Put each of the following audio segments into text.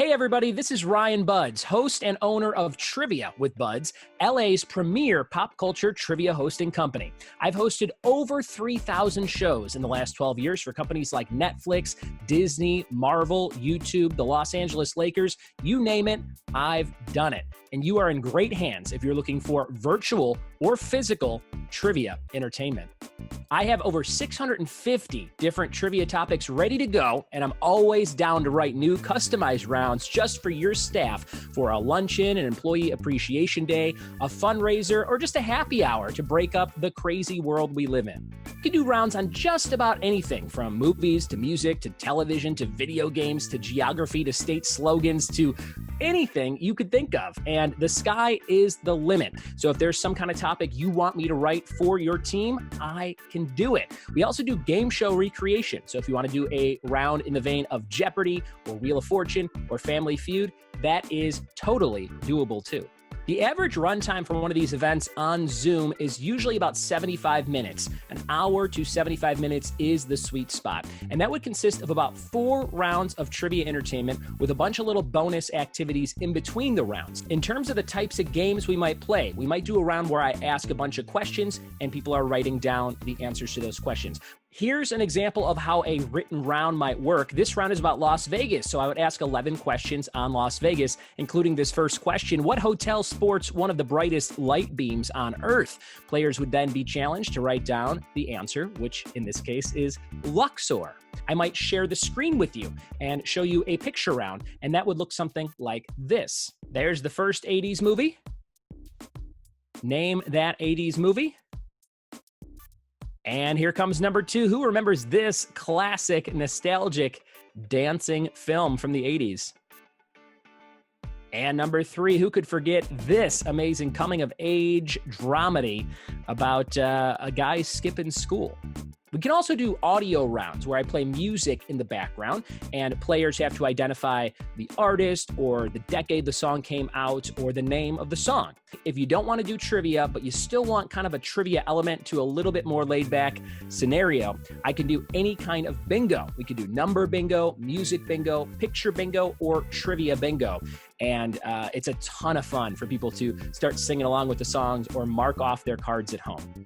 Hey everybody, this is Ryan Buds, host and owner of Trivia with Buds, LA's premier pop culture trivia hosting company. I've hosted over 3,000 shows in the last 12 years for companies like Netflix, Disney, Marvel, YouTube, the Los Angeles Lakers, you name it, I've done it. And you are in great hands if you're looking for virtual or physical trivia entertainment. I have over 650 different trivia topics ready to go, and I'm always down to write new customized rounds just for your staff for a luncheon, an employee appreciation day, a fundraiser, or just a happy hour to break up the crazy world we live in. You can do rounds on just about anything from movies to music to television to video games to geography to state slogans to anything you could think of. And the sky is the limit. So if there's some kind of topic you want me to write for your team, I can do it. We also do game show recreation. So if you want to do a round in the vein of Jeopardy or Wheel of Fortune or Family Feud, that is totally doable too. The average runtime for one of these events on Zoom is usually about 75 minutes. An hour to 75 minutes is the sweet spot. And that would consist of about 4 rounds of trivia entertainment with a bunch of little bonus activities in between the rounds. In terms of the types of games we might play, we might do a round where I ask a bunch of questions and people are writing down the answers to those questions. Here's an example of how a written round might work. This round is about Las Vegas, so I would ask 11 questions on Las Vegas, including this first question: what hotel sports one of the brightest light beams on Earth? Players would then be challenged to write down the answer, which in this case is Luxor. I might share the screen with you and show you a picture round, and that would look something like this. There's the first 80s movie. Name that 80s movie. And here comes number 2. Who remembers this classic, nostalgic dancing film from the 80s? And number 3, who could forget this amazing coming-of-age dramedy about a guy skipping school? We can also do audio rounds where I play music in the background and players have to identify the artist or the decade the song came out or the name of the song. If you don't want to do trivia, but you still want kind of a trivia element to a little bit more laid back scenario, I can do any kind of bingo. We could do number bingo, music bingo, picture bingo, or trivia bingo. And it's a ton of fun for people to start singing along with the songs or mark off their cards at home.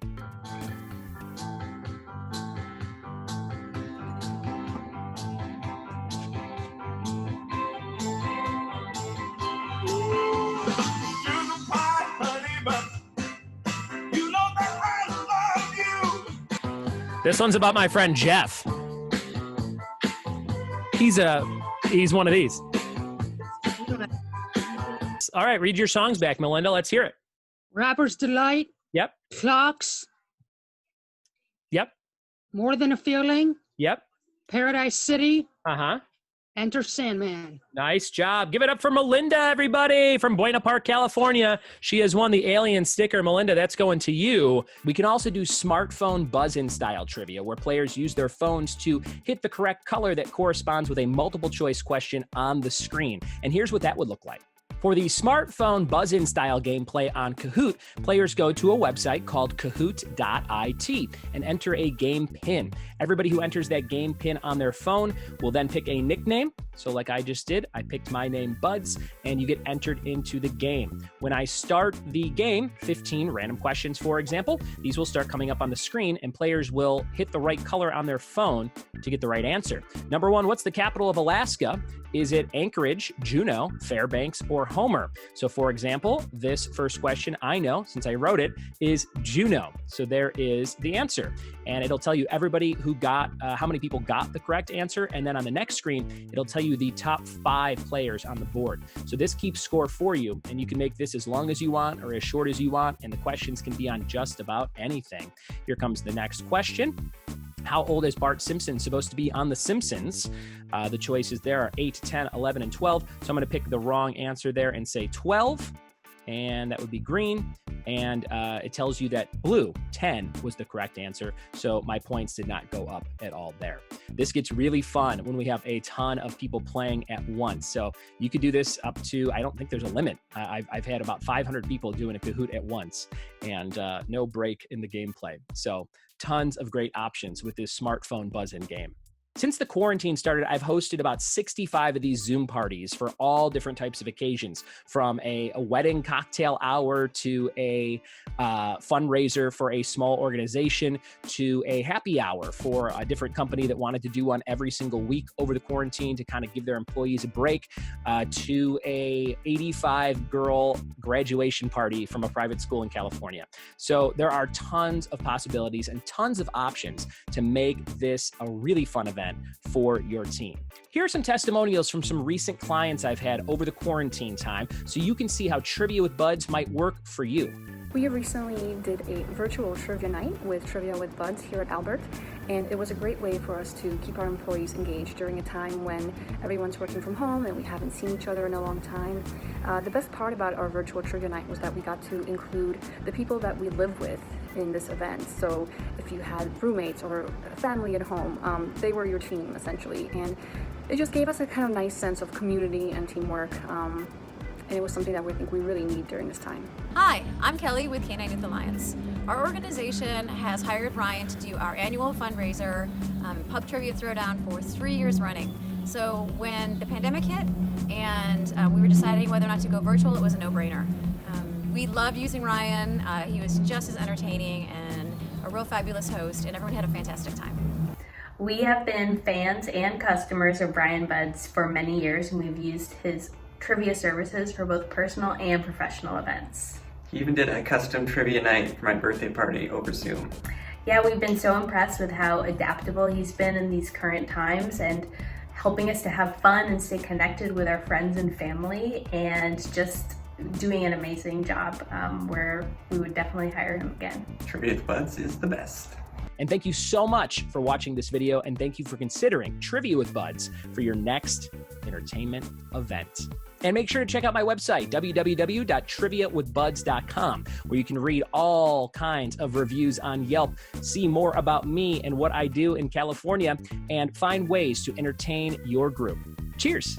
This one's about my friend Jeff. He's one of these. All right, read your songs back, Melinda. Let's hear it. Rapper's Delight. Yep. Clocks. Yep. More Than a Feeling. Yep. Paradise City. Uh-huh. Enter Sandman. Nice job. Give it up for Melinda, everybody, from Buena Park, California. She has won the alien sticker. Melinda, that's going to you. We can also do smartphone buzz-in style trivia, where players use their phones to hit the correct color that corresponds with a multiple choice question on the screen. And here's what that would look like. For the smartphone buzz-in style gameplay on Kahoot, players go to a website called kahoot.it and enter a game pin. Everybody who enters that game pin on their phone will then pick a nickname. So like I just did, I picked my name, Buds, and you get entered into the game. When I start the game, 15 random questions, for example, these will start coming up on the screen and players will hit the right color on their phone to get the right answer. Number 1, what's the capital of Alaska? Is it Anchorage, Juneau, Fairbanks, or Homer? So for example, this first question I know, since I wrote it, is Juneau. So there is the answer. And it'll tell you everybody who got, how many people got the correct answer. And then on the next screen, it'll tell you the top 5 players on the board. So this keeps score for you, and you can make this as long as you want or as short as you want, and the questions can be on just about anything. Here comes the next question. How old is Bart Simpson supposed to be on The Simpsons? The choices there are 8, 10, 11, and 12. So I'm going to pick the wrong answer there and say 12, and that would be green. And it tells you that blue, 10, was the correct answer. So my points did not go up at all there. This gets really fun when we have a ton of people playing at once. So you could do this up to, I don't think there's a limit. I've had about 500 people doing a Kahoot at once, and no break in the gameplay. So tons of great options with this smartphone buzz-in game. Since the quarantine started, I've hosted about 65 of these Zoom parties for all different types of occasions, from a wedding cocktail hour to a fundraiser for a small organization to a happy hour for a different company that wanted to do one every single week over the quarantine to kind of give their employees a break, to a 85-girl graduation party from a private school in California. So there are tons of possibilities and tons of options to make this a really fun event for your team. Here are some testimonials from some recent clients I've had over the quarantine time so you can see how Trivia with Buds might work for you. We recently did a virtual trivia night with Trivia with Buds here at Albert, and it was a great way for us to keep our employees engaged during a time when everyone's working from home and we haven't seen each other in a long time. The best part about our virtual trivia night was that we got to include the people that we live with in this event. So if you had roommates or a family at home, they were your team essentially, and it just gave us a kind of nice sense of community and teamwork. And it was something that we think we really need during this time. Hi, I'm Kelly with Canine Youth Alliance. Our organization has hired Ryan to do our annual fundraiser, Pub Trivia Throwdown, for 3 years running. So when the pandemic hit and we were deciding whether or not to go virtual, it was a no-brainer. We loved using Ryan. He was just as entertaining and a real fabulous host, and everyone had a fantastic time. We have been fans and customers of Brian Buds for many years, and we've used his trivia services for both personal and professional events. He even did a custom trivia night for my birthday party over Zoom. Yeah, we've been so impressed with how adaptable he's been in these current times and helping us to have fun and stay connected with our friends and family, and just doing an amazing job where we would definitely hire him again. Trivia with Buds is the best. And thank you so much for watching this video, and thank you for considering Trivia with Buds for your next entertainment event. And make sure to check out my website, www.triviawithbuds.com, where you can read all kinds of reviews on Yelp, see more about me and what I do in California, and find ways to entertain your group. Cheers.